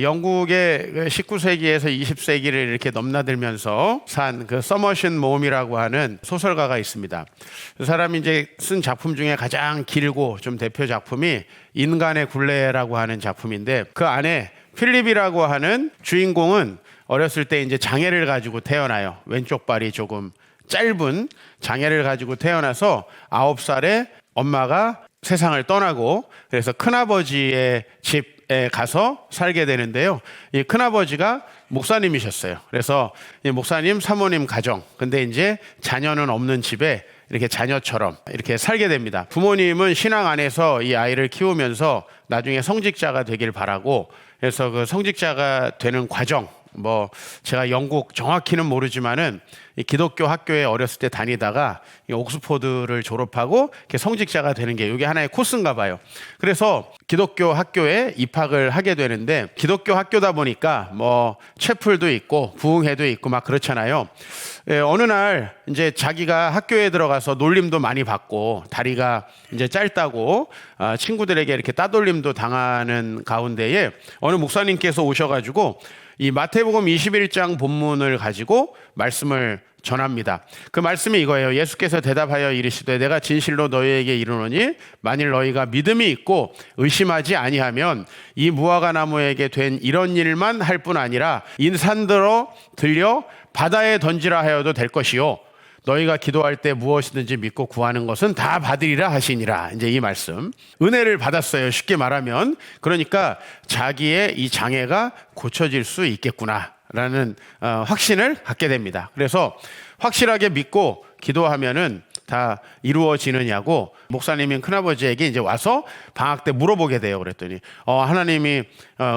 영국의 19세기에서 20세기를 이렇게 넘나들면서 산 그 서머신 모음이라고 하는 소설가가 있습니다. 그 사람이 이제 쓴 작품 중에 가장 길고 좀 대표 작품이 인간의 굴레라고 하는 작품인데, 그 안에 필립이라고 하는 주인공은 어렸을 때 이제 장애를 가지고 태어나요. 왼쪽 발이 조금 짧은 장애를 가지고 태어나서 9살에 엄마가 세상을 떠나고, 그래서 큰아버지의 집에 가서 살게 되는데요. 이 큰아버지가 목사님이셨어요. 그래서 이 목사님 사모님 가정, 근데 이제 자녀는 없는 집에 이렇게 자녀처럼 이렇게 살게 됩니다. 부모님은 신앙 안에서 이 아이를 키우면서 나중에 성직자가 되길 바라고, 그래서 그 성직자가 되는 과정, 제가 영국 정확히는 모르지만은 이 기독교 학교에 어렸을 때 다니다가 이 옥스포드를 졸업하고 이렇게 성직자가 되는 게 이게 하나의 코스인가 봐요. 그래서 기독교 학교에 입학을 하게 되는데, 기독교 학교다 보니까 채플도 있고 부흥회도 있고 막 그렇잖아요. 어느 날 이제 자기가 학교에 들어가서 놀림도 많이 받고 다리가 이제 짧다고 친구들에게 이렇게 따돌림도 당하는 가운데에 어느 목사님께서 오셔가지고 이 마태복음 21장 본문을 가지고 말씀을 전합니다. 그 말씀이 이거예요. 예수께서 대답하여 이르시되 내가 진실로 너희에게 이르노니 만일 너희가 믿음이 있고 의심하지 아니하면 이 무화과 나무에게 된 이런 일만 할 뿐 아니라 인산들어 들려 바다에 던지라 하여도 될 것이요 너희가 기도할 때 무엇이든지 믿고 구하는 것은 다 받으리라 하시니라. 이제 이 말씀, 은혜를 받았어요. 쉽게 말하면. 그러니까 자기의 이 장애가 고쳐질 수 있겠구나라는 확신을 갖게 됩니다. 그래서 확실하게 믿고 기도하면은 다 이루어지느냐고 목사님인 큰아버지에게 이제 와서 방학 때 물어보게 돼요. 그랬더니 하나님이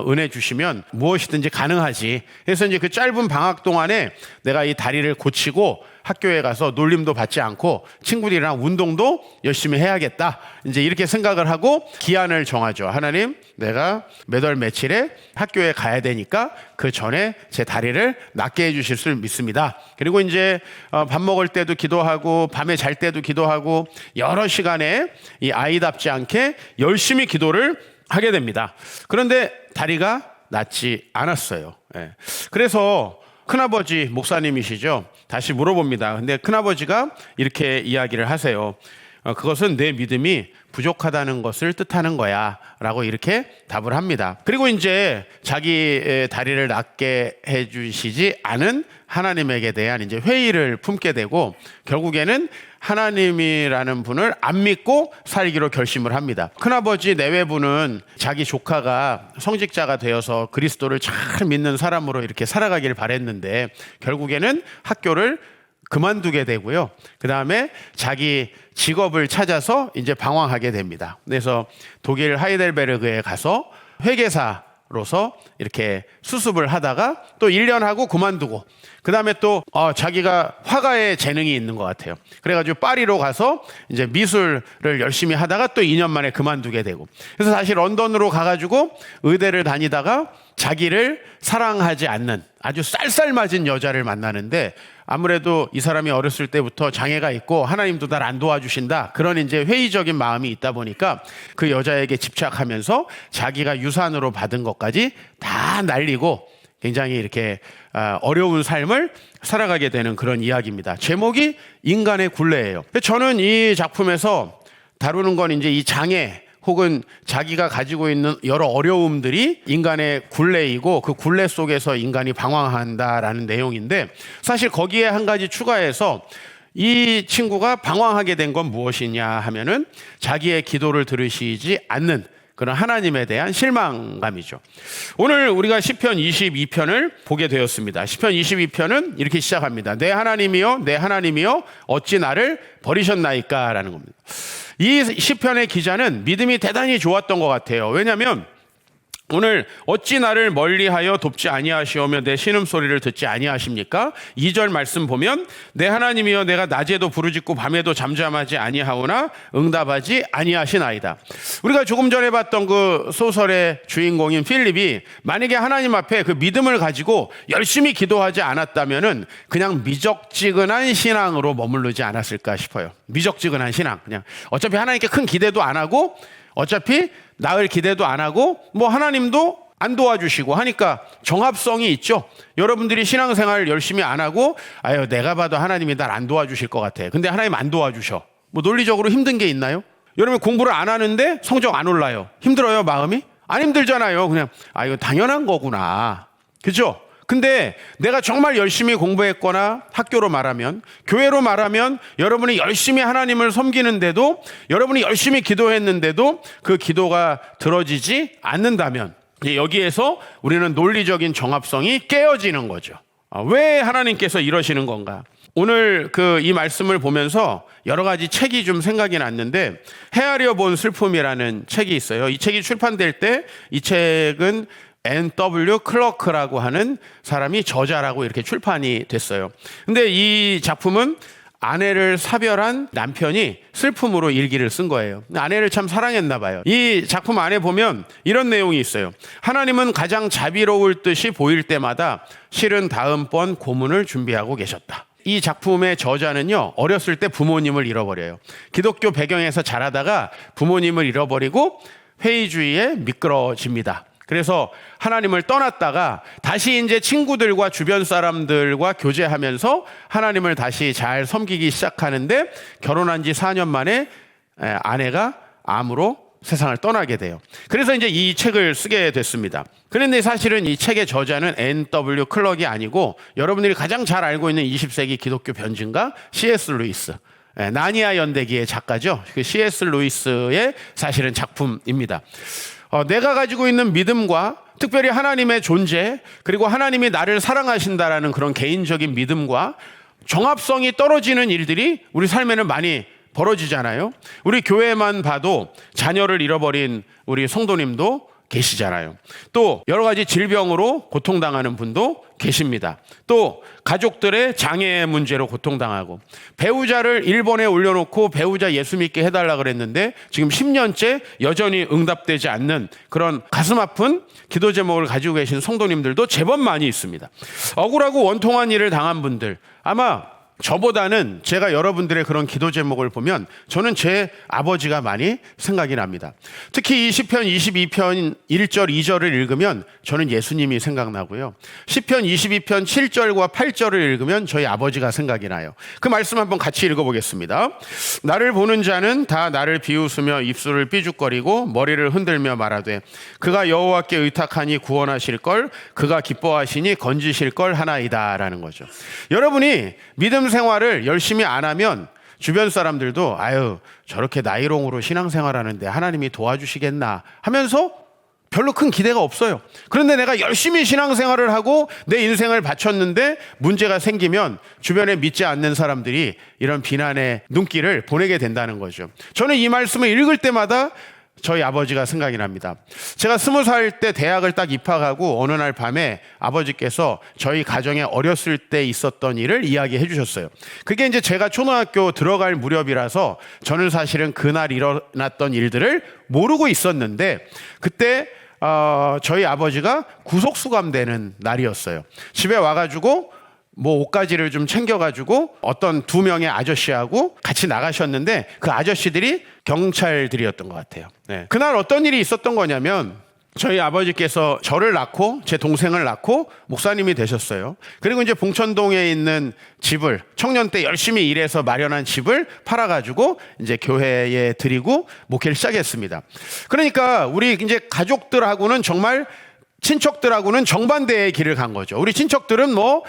은혜 주시면 무엇이든지 가능하지. 그래서 이제 그 짧은 방학 동안에 내가 이 다리를 고치고 학교에 가서 놀림도 받지 않고 친구들이랑 운동도 열심히 해야겠다. 이제 이렇게 생각을 하고 기한을 정하죠. 하나님, 내가 몇 월 며칠에 학교에 가야 되니까 그 전에 제 다리를 낫게 해주실 줄 믿습니다. 그리고 이제 밥 먹을 때도 기도하고 밤에 잘 때도 기도하고 여러 시간에 이 아이답지 않게 열심히 기도를 하게 됩니다. 그런데 다리가 낫지 않았어요. 그래서 큰아버지 목사님이시죠. 다시 물어봅니다. 근데 큰아버지가 이렇게 이야기를 하세요. 그것은 내 믿음이 부족하다는 것을 뜻하는 거야 라고 이렇게 답을 합니다. 그리고 이제 자기의 다리를 낫게 해주시지 않은 하나님에게 대한 이제 회의를 품게 되고, 결국에는 하나님이라는 분을 안 믿고 살기로 결심을 합니다. 큰아버지 내외분은 자기 조카가 성직자가 되어서 그리스도를 잘 믿는 사람으로 이렇게 살아가길 바랬는데 결국에는 학교를 그만두게 되고요. 그 다음에 자기 직업을 찾아서 이제 방황하게 됩니다. 그래서 독일 하이델베르그에 가서 회계사로서 이렇게 수습을 하다가 또 1년 하고 그만두고, 그 다음에 또 자기가 화가의 재능이 있는 것 같아요. 그래가지고 파리로 가서 이제 미술을 열심히 하다가 또 2년 만에 그만두게 되고, 그래서 다시 런던으로 가가지고 의대를 다니다가 자기를 사랑하지 않는 아주 쌀쌀맞은 여자를 만나는데, 아무래도 이 사람이 어렸을 때부터 장애가 있고 하나님도 날 안 도와주신다, 그런 이제 회의적인 마음이 있다 보니까 그 여자에게 집착하면서 자기가 유산으로 받은 것까지 다 날리고 굉장히 이렇게 어려운 삶을 살아가게 되는 그런 이야기입니다. 제목이 인간의 굴레예요. 저는 이 작품에서 다루는 건 이제 이 장애 혹은 자기가 가지고 있는 여러 어려움들이 인간의 굴레이고 그 굴레 속에서 인간이 방황한다라는 내용인데, 사실 거기에 한 가지 추가해서 이 친구가 방황하게 된 건 무엇이냐 하면은 자기의 기도를 들으시지 않는 그런 하나님에 대한 실망감이죠. 오늘 우리가 시편 22편을 보게 되었습니다. 시편 22편은 이렇게 시작합니다. 내 하나님이여, 내 하나님이여, 어찌 나를 버리셨나이까 라는 겁니다. 이 시편의 기자는 믿음이 대단히 좋았던 것 같아요. 왜냐하면 오늘 어찌 나를 멀리하여 돕지 아니하시오며 내 신음소리를 듣지 아니하십니까? 2절 말씀 보면 내 하나님이여 내가 낮에도 부르짖고 밤에도 잠잠하지 아니하오나 응답하지 아니하시나이다. 우리가 조금 전에 봤던 그 소설의 주인공인 필립이 만약에 하나님 앞에 그 믿음을 가지고 열심히 기도하지 않았다면은 그냥 미적지근한 신앙으로 머무르지 않았을까 싶어요. 미적지근한 신앙. 그냥 어차피 하나님께 큰 기대도 안 하고 어차피 나을 기대도 안 하고 뭐 하나님도 안 도와주시고 하니까 정합성이 있죠. 여러분들이 신앙생활 열심히 안 하고 아유 내가 봐도 하나님이 날 안 도와주실 것 같아. 근데 하나님 안 도와주셔. 뭐 논리적으로 힘든 게 있나요? 여러분 공부를 안 하는데 성적 안 올라요. 힘들어요 마음이? 안 힘들잖아요. 그냥 아 이거 당연한 거구나. 그죠? 근데 내가 정말 열심히 공부했거나 학교로 말하면 교회로 말하면 여러분이 열심히 하나님을 섬기는데도 여러분이 열심히 기도했는데도 그 기도가 들어지지 않는다면 여기에서 우리는 논리적인 정합성이 깨어지는 거죠. 왜 하나님께서 이러시는 건가? 오늘 이 말씀을 보면서 여러 가지 책이 좀 생각이 났는데 헤아려 본 슬픔이라는 책이 있어요. 이 책이 출판될 때 이 책은 N.W. 클러크라고 하는 사람이 저자라고 이렇게 출판이 됐어요. 근데 이 작품은 아내를 사별한 남편이 슬픔으로 일기를 쓴 거예요. 아내를 참 사랑했나 봐요. 이 작품 안에 보면 이런 내용이 있어요. 하나님은 가장 자비로울 듯이 보일 때마다 실은 다음번 고문을 준비하고 계셨다. 이 작품의 저자는요, 어렸을 때 부모님을 잃어버려요. 기독교 배경에서 자라다가 부모님을 잃어버리고 회의주의에 미끄러집니다. 그래서 하나님을 떠났다가 다시 이제 친구들과 주변 사람들과 교제하면서 하나님을 다시 잘 섬기기 시작하는데 결혼한 지 4년 만에 아내가 암으로 세상을 떠나게 돼요. 그래서 이제 이 책을 쓰게 됐습니다. 그런데 사실은 이 책의 저자는 N.W. 클럭이 아니고 여러분들이 가장 잘 알고 있는 20세기 기독교 변증가 C.S. 루이스. 나니아 연대기의 작가죠. 그 C.S. 루이스의 사실은 작품입니다. 내가 가지고 있는 믿음과 특별히 하나님의 존재 그리고 하나님이 나를 사랑하신다라는 그런 개인적인 믿음과 정합성이 떨어지는 일들이 우리 삶에는 많이 벌어지잖아요. 우리 교회만 봐도 자녀를 잃어버린 우리 성도님도 계시잖아요. 또 여러 가지 질병으로 고통당하는 분도 계십니다. 또 가족들의 장애 문제로 고통당하고 배우자를 일본에 올려놓고 배우자 예수 믿게 해달라 그랬는데 지금 10년째 여전히 응답되지 않는 그런 가슴 아픈 기도 제목을 가지고 계신 성도님들도 제법 많이 있습니다. 억울하고 원통한 일을 당한 분들 아마 저보다는 제가 여러분들의 그런 기도 제목을 보면 저는 제 아버지가 많이 생각이 납니다. 특히 이 시편 22편 1절 2절을 읽으면 저는 예수님이 생각나고요. 시편 22편 7절과 8절을 읽으면 저희 아버지가 생각이 나요. 그 말씀 한번 같이 읽어보겠습니다. 나를 보는 자는 다 나를 비웃으며 입술을 삐죽거리고 머리를 흔들며 말하되 그가 여호와께 의탁하니 구원하실 걸 그가 기뻐하시니 건지실 걸 하나이다 라는 거죠. 여러분이 믿음 생활을 열심히 안 하면 주변 사람들도 아유 저렇게 나이롱으로 신앙생활하는데 하나님이 도와주시겠나 하면서 별로 큰 기대가 없어요. 그런데 내가 열심히 신앙생활을 하고 내 인생을 바쳤는데 문제가 생기면 주변에 믿지 않는 사람들이 이런 비난의 눈길을 보내게 된다는 거죠. 저는 이 말씀을 읽을 때마다 저희 아버지가 생각이 납니다. 제가 20살 때 대학을 딱 입학하고 어느 날 밤에 아버지께서 저희 가정에 어렸을 때 있었던 일을 이야기해 주셨어요. 그게 이제 제가 초등학교 들어갈 무렵이라서 저는 사실은 그날 일어났던 일들을 모르고 있었는데 그때 저희 아버지가 구속수감되는 날이었어요. 집에 와가지고 뭐 옷가지를 좀 챙겨가지고 어떤 2명의 아저씨하고 같이 나가셨는데 그 아저씨들이 경찰들이었던 것 같아요. 네. 그날 어떤 일이 있었던 거냐면 저희 아버지께서 저를 낳고 제 동생을 낳고 목사님이 되셨어요. 그리고 이제 봉천동에 있는 집을 청년 때 열심히 일해서 마련한 집을 팔아가지고 이제 교회에 드리고 목회를 시작했습니다. 그러니까 우리 이제 가족들하고는 정말 친척들하고는 정반대의 길을 간 거죠. 우리 친척들은 뭐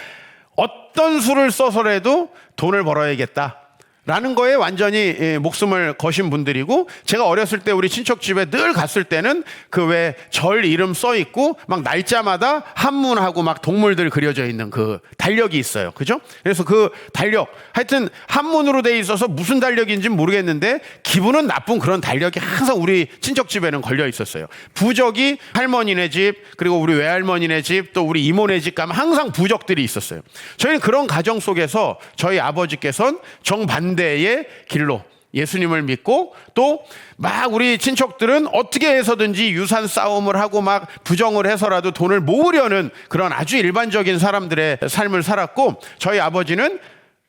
어떤 수를 써서라도 돈을 벌어야겠다. 라는 거에 완전히 목숨을 거신 분들이고, 제가 어렸을 때 우리 친척 집에 늘 갔을 때는 그 왜 절 이름 써 있고 막 날짜마다 한문하고 막 동물들 그려져 있는 그 달력이 있어요. 그죠? 그래서 그 달력, 하여튼 한문으로 돼 있어서 무슨 달력인지는 모르겠는데 기분은 나쁜 그런 달력이 항상 우리 친척 집에는 걸려 있었어요. 부적이 할머니네 집, 그리고 우리 외할머니네 집, 또 우리 이모네 집 가면 항상 부적들이 있었어요. 저희는 그런 가정 속에서 저희 아버지께서는 정반대의 길로 예수님을 믿고, 또 막 우리 친척들은 어떻게 해서든지 유산 싸움을 하고 막 부정을 해서라도 돈을 모으려는 그런 아주 일반적인 사람들의 삶을 살았고, 저희 아버지는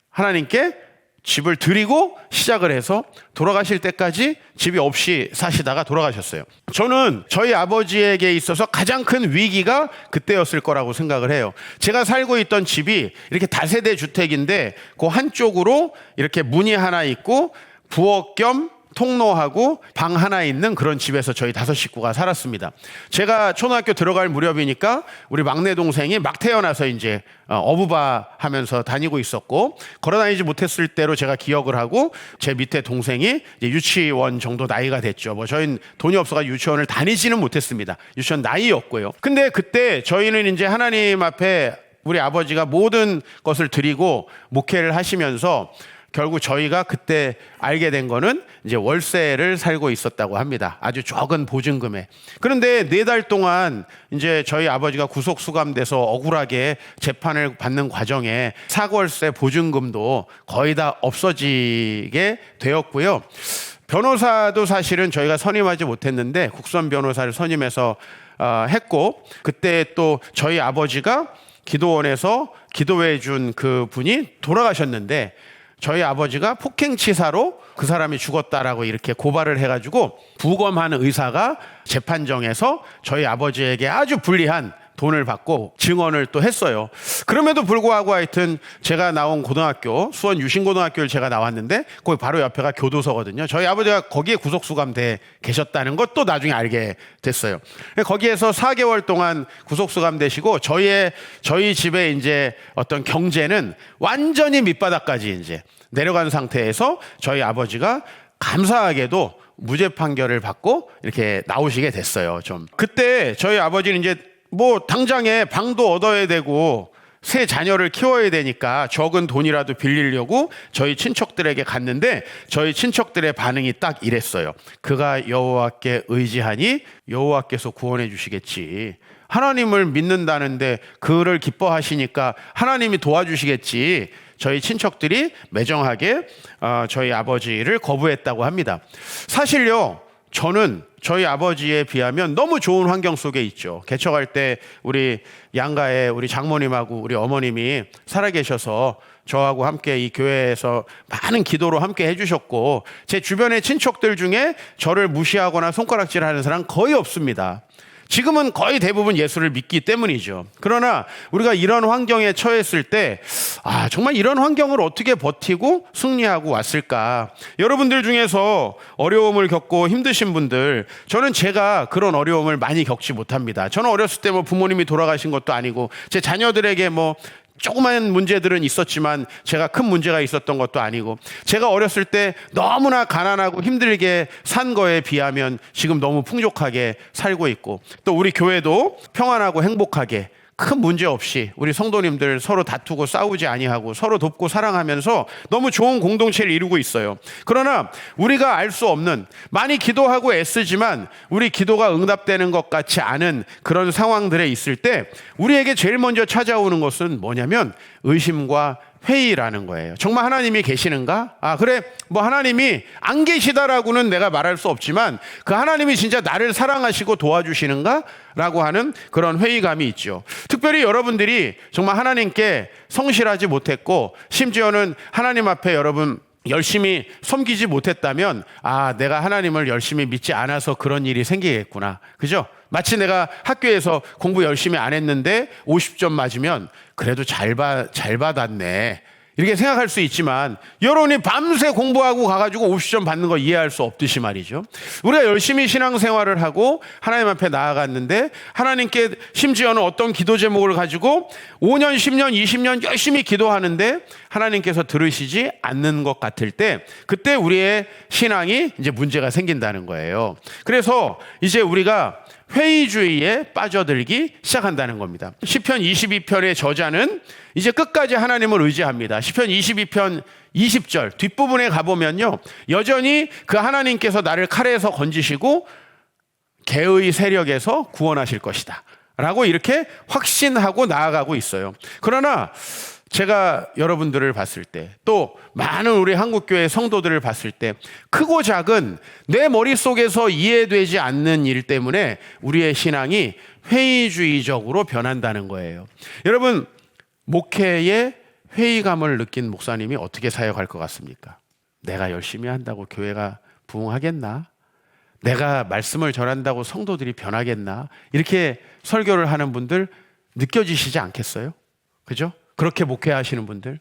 하나님께 집을 드리고 시작을 해서 돌아가실 때까지 집이 없이 사시다가 돌아가셨어요. 저는 저희 아버지에게 있어서 가장 큰 위기가 그때였을 거라고 생각을 해요. 제가 살고 있던 집이 이렇게 다세대 주택인데 그 한쪽으로 이렇게 문이 하나 있고 부엌 겸 통로하고 방 하나 있는 그런 집에서 저희 5식구가 살았습니다. 제가 초등학교 들어갈 무렵이니까 우리 막내 동생이 막 태어나서 이제 어부바 하면서 다니고 있었고, 걸어다니지 못했을 때로 제가 기억을 하고, 제 밑에 동생이 이제 유치원 정도 나이가 됐죠. 뭐 저희는 돈이 없어서 유치원을 다니지는 못했습니다. 유치원 나이였고요. 근데 그때 저희는 이제 하나님 앞에 우리 아버지가 모든 것을 드리고 목회를 하시면서 결국 저희가 그때 알게 된 거는 이제 월세를 살고 있었다고 합니다. 아주 적은 보증금에. 그런데 4달 동안 이제 저희 아버지가 구속 수감돼서 억울하게 재판을 받는 과정에 사골세 보증금도 거의 다 없어지게 되었고요. 변호사도 사실은 저희가 선임하지 못했는데 국선 변호사를 선임해서 했고, 그때 또 저희 아버지가 기도원에서 기도해 준 그 분이 돌아가셨는데, 저희 아버지가 폭행치사로 그 사람이 죽었다라고 이렇게 고발을 해가지고 부검하는 의사가 재판정에서 저희 아버지에게 아주 불리한 돈을 받고 증언을 또 했어요. 그럼에도 불구하고 하여튼 제가 나온 고등학교, 수원 유신고등학교를 제가 나왔는데 거기 바로 옆에가 교도소거든요. 저희 아버지가 거기에 구속수감돼 계셨다는 것도 나중에 알게 됐어요. 거기에서 4개월 동안 구속수감되시고 저희 집에 이제 어떤 경제는 완전히 밑바닥까지 이제 내려간 상태에서 저희 아버지가 감사하게도 무죄 판결을 받고 이렇게 나오시게 됐어요. 좀 그때 저희 아버지는 이제 뭐 당장에 방도 얻어야 되고 새 자녀를 키워야 되니까 적은 돈이라도 빌리려고 저희 친척들에게 갔는데 저희 친척들의 반응이 딱 이랬어요. 그가 여호와께 의지하니 여호와께서 구원해 주시겠지. 하나님을 믿는다는데 그를 기뻐하시니까 하나님이 도와주시겠지. 저희 친척들이 매정하게 저희 아버지를 거부했다고 합니다. 사실요, 저는 저희 아버지에 비하면 너무 좋은 환경 속에 있죠. 개척할 때 우리 양가에 우리 장모님하고 우리 어머님이 살아계셔서 저하고 함께 이 교회에서 많은 기도로 함께 해주셨고, 제 주변의 친척들 중에 저를 무시하거나 손가락질하는 사람 거의 없습니다. 지금은 거의 대부분 예수를 믿기 때문이죠. 그러나 우리가 이런 환경에 처했을 때 정말 이런 환경을 어떻게 버티고 승리하고 왔을까? 여러분들 중에서 어려움을 겪고 힘드신 분들, 저는 제가 그런 어려움을 많이 겪지 못합니다. 저는 어렸을 때 뭐 부모님이 돌아가신 것도 아니고 제 자녀들에게 뭐 조그만 문제들은 있었지만 제가 큰 문제가 있었던 것도 아니고, 제가 어렸을 때 너무나 가난하고 힘들게 산 거에 비하면 지금 너무 풍족하게 살고 있고, 또 우리 교회도 평안하고 행복하게 큰 문제 없이 우리 성도님들 서로 다투고 싸우지 아니하고 서로 돕고 사랑하면서 너무 좋은 공동체를 이루고 있어요. 그러나 우리가 알 수 없는, 많이 기도하고 애쓰지만 우리 기도가 응답되는 것 같지 않은 그런 상황들에 있을 때 우리에게 제일 먼저 찾아오는 것은 뭐냐면 의심과 회의라는 거예요. 정말 하나님이 계시는가? 그래, 뭐 하나님이 안 계시다라고는 내가 말할 수 없지만 그 하나님이 진짜 나를 사랑하시고 도와주시는가? 라고 하는 그런 회의감이 있죠. 특별히 여러분들이 정말 하나님께 성실하지 못했고, 심지어는 하나님 앞에 여러분 열심히 섬기지 못했다면 내가 하나님을 열심히 믿지 않아서 그런 일이 생기겠구나. 그죠? 마치 내가 학교에서 공부 열심히 안 했는데 50점 맞으면 그래도 잘 받았네, 이렇게 생각할 수 있지만 여러분이 밤새 공부하고 가가지고 옵션 받는 거 이해할 수 없듯이 말이죠. 우리가 열심히 신앙생활을 하고 하나님 앞에 나아갔는데 하나님께 심지어는 어떤 기도 제목을 가지고 5년, 10년, 20년 열심히 기도하는데 하나님께서 들으시지 않는 것 같을 때 그때 우리의 신앙이 이제 문제가 생긴다는 거예요. 그래서 이제 우리가 회의주의에 빠져들기 시작한다는 겁니다. 시편 22편의 저자는 이제 끝까지 하나님을 의지합니다. 시편 22편 20절 뒷부분에 가보면요, 여전히 그 하나님께서 나를 칼에서 건지시고 개의 세력에서 구원하실 것이다 라고 이렇게 확신하고 나아가고 있어요. 그러나 제가 여러분들을 봤을 때, 또 많은 우리 한국교회 성도들을 봤을 때 크고 작은 내 머릿속에서 이해되지 않는 일 때문에 우리의 신앙이 회의주의적으로 변한다는 거예요. 여러분, 목회에 회의감을 느낀 목사님이 어떻게 사역할 것 같습니까? 내가 열심히 한다고 교회가 부흥하겠나? 내가 말씀을 전한다고 성도들이 변하겠나? 이렇게 설교를 하는 분들 느껴지시지 않겠어요? 그죠? 그렇게 목회하시는 분들,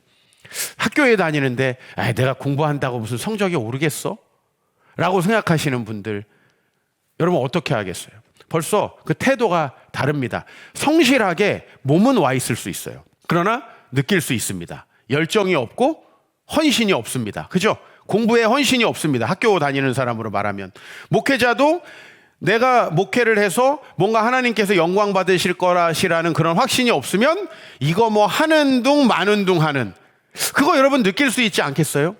학교에 다니는데 내가 공부한다고 무슨 성적이 오르겠어? 라고 생각하시는 분들, 여러분 어떻게 하겠어요? 벌써 그 태도가 다릅니다. 성실하게 몸은 와 있을 수 있어요. 그러나 느낄 수 있습니다. 열정이 없고 헌신이 없습니다. 그죠? 공부에 헌신이 없습니다. 학교 다니는 사람으로 말하면. 목회자도 내가 목회를 해서 뭔가 하나님께서 영광 받으실 거라시라는 그런 확신이 없으면 이거 뭐 하는 둥 마는 둥 하는, 그거 여러분 느낄 수 있지 않겠어요?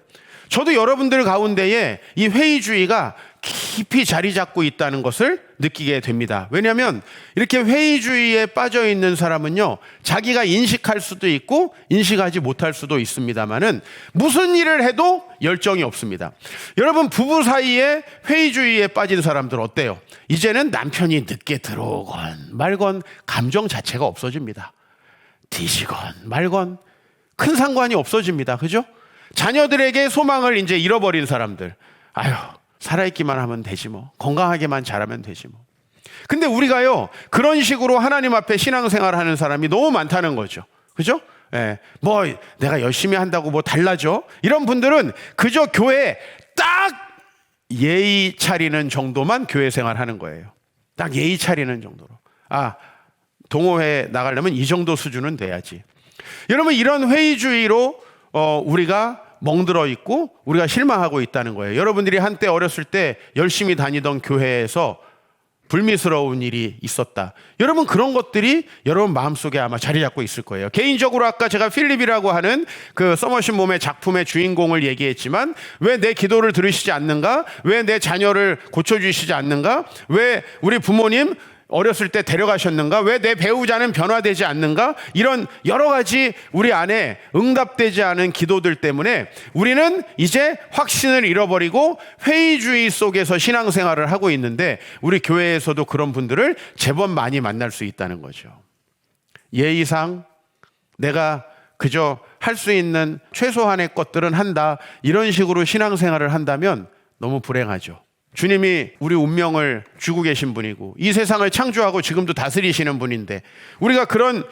저도 여러분들 가운데에 이 회의주의가 깊이 자리 잡고 있다는 것을 느끼게 됩니다. 왜냐하면 이렇게 회의주의에 빠져 있는 사람은요, 자기가 인식할 수도 있고 인식하지 못할 수도 있습니다만은 무슨 일을 해도 열정이 없습니다. 여러분, 부부 사이에 회의주의에 빠진 사람들 어때요? 이제는 남편이 늦게 들어오건 말건 감정 자체가 없어집니다. 뒤지건 말건 큰 상관이 없어집니다. 그죠? 자녀들에게 소망을 이제 잃어버린 사람들, 아유, 살아있기만 하면 되지 뭐, 건강하게만 자라면 되지 뭐. 근데 우리가요, 그런 식으로 하나님 앞에 신앙생활 하는 사람이 너무 많다는 거죠. 그죠? 예, 뭐 내가 열심히 한다고 뭐 달라져? 이런 분들은 그저 교회에 딱 예의 차리는 정도만 교회 생활 하는 거예요. 딱 예의 차리는 정도로. 동호회 나가려면 이 정도 수준은 돼야지. 여러분, 이런 회의주의로 우리가 멍들어 있고 우리가 실망하고 있다는 거예요. 여러분들이 한때 어렸을 때 열심히 다니던 교회에서 불미스러운 일이 있었다. 여러분, 그런 것들이 여러분 마음속에 아마 자리 잡고 있을 거예요. 개인적으로 아까 제가 필립이라고 하는 그 서머신 몸의 작품의 주인공을 얘기했지만, 왜 내 기도를 들으시지 않는가? 왜 내 자녀를 고쳐주시지 않는가? 왜 우리 부모님 어렸을 때 데려가셨는가? 왜 내 배우자는 변화되지 않는가? 이런 여러 가지 우리 안에 응답되지 않은 기도들 때문에 우리는 이제 확신을 잃어버리고 회의주의 속에서 신앙생활을 하고 있는데, 우리 교회에서도 그런 분들을 제법 많이 만날 수 있다는 거죠. 예의상 내가 그저 할 수 있는 최소한의 것들은 한다, 이런 식으로 신앙생활을 한다면 너무 불행하죠. 주님이 우리 운명을 주고 계신 분이고 이 세상을 창조하고 지금도 다스리시는 분인데 우리가 그런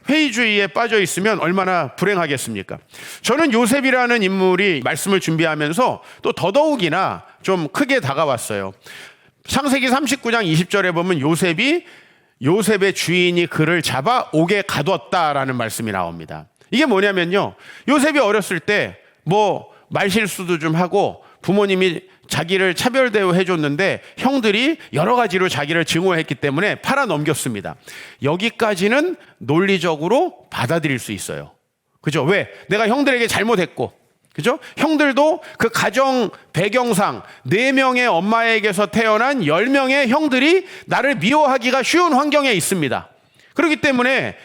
회의주의에 빠져 있으면 얼마나 불행하겠습니까? 저는 요셉이라는 인물이 말씀을 준비하면서 또 더더욱이나 좀 크게 다가왔어요. 창세기 39장 20절에 보면 요셉의 주인이 그를 잡아 옥에 가뒀다라는 말씀이 나옵니다. 이게 뭐냐면요, 요셉이 어렸을 때 뭐 말실수도 좀 하고 부모님이 자기를 차별 대우해 줬는데 형들이 여러 가지로 자기를 증오했기 때문에 팔아 넘겼습니다. 여기까지는 논리적으로 받아들일 수 있어요. 그죠? 왜? 내가 형들에게 잘못했고, 그죠? 형들도 그 가정 배경상 4명의 엄마에게서 태어난 10명의 형들이 나를 미워하기가 쉬운 환경에 있습니다. 그렇기 때문에